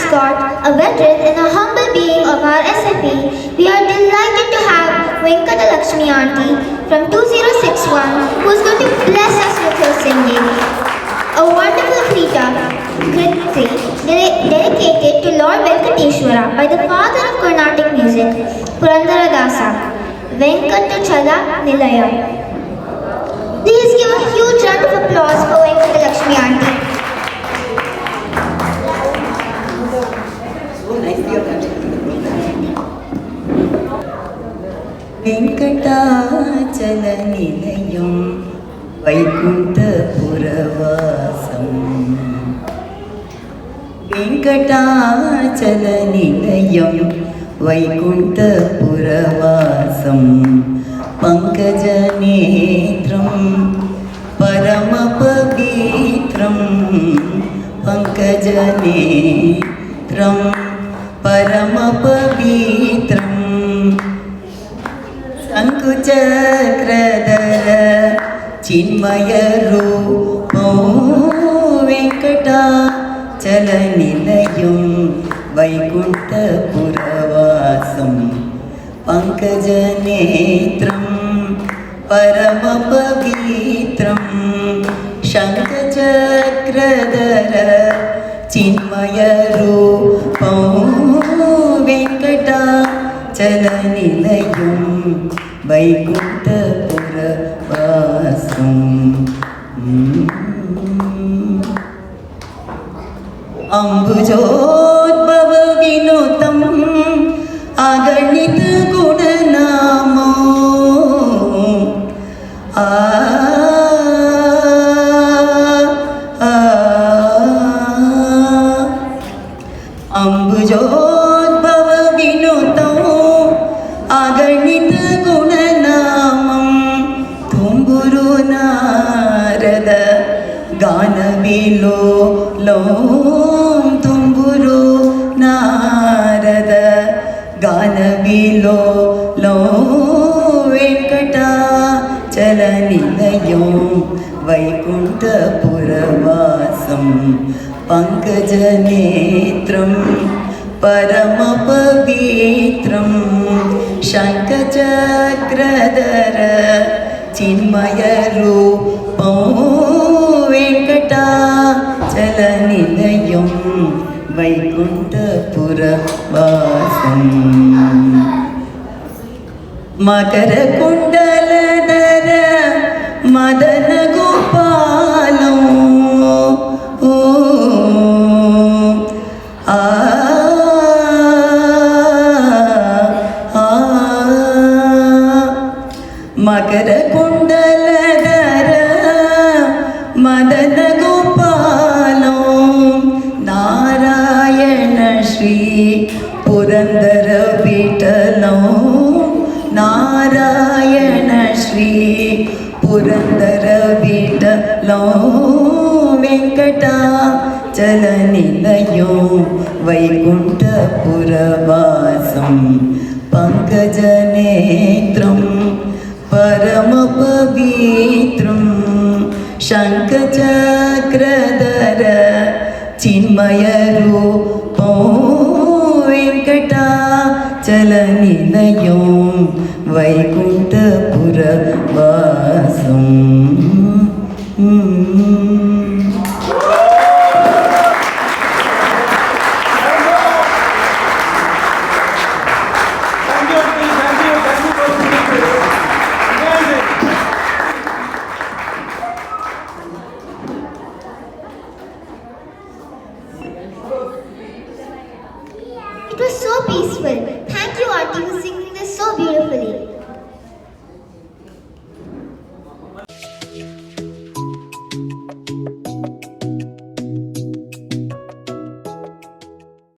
mascot, a veteran and a humble being of our SFE, we are delighted to have Venkata Lakshmi Aunty from 2061 who is going to bless us with her singing. A wonderful Krita dedicated to Lord Venkateshwara by the father of Carnatic music, Purandaradasa, Venkatachala Nilaya. Please give a huge round of applause for Venkata Lakshmi Aunty. Venkatachala నిలయం వైకుంఠపురవాసం వెంకటాచల నిలయం వైకుంఠపురవాసం పంకజనేత్రం పరమ పవిత్రం పంకజనేత్రం పరమ పవిత్రం శంకుచక్రధర చిన్మయ రూపం వెంకటాచల నిలయం వైకుంఠపురవాసం పంకజనేత్రం పరమ పవిత్రం శంఖచక్రధర చిన్మయ రూపం వెంకటాచల నిలయం వైకుంఠపురవాసం అంబుజోద్భవ వినుతం అగణిత గుణనామో అంబుజోద్భవ వినుతం అగణిత గుణనామం తుంబురు నారద గానవిలోలం తుంబురు నారద గానవిలోలం వెంకటాచల నిలయం వైకుంఠపురవాసం పంకజనేత్రం పరమ పవిత్రం శంఖచక్రధర చిన్మయ రూపం వెంకటాచల నిలయం వైకుంఠపురవాసం మకర కుండలధర మదన గోపాలం మకర కుండలధర మదన గోపాలం నారాయణ శ్రీ పురందర విఠలం నారాయణ శ్రీ పురందర విఠలం వెంకటాచల నిలయం వైకుంఠపురవాసం పంకజనేత్రం పరమ పవిత్రం శంఖచక్రధర చిన్మయ రూపం వెంకటాచల నిలయం వైకుంఠపురవాసం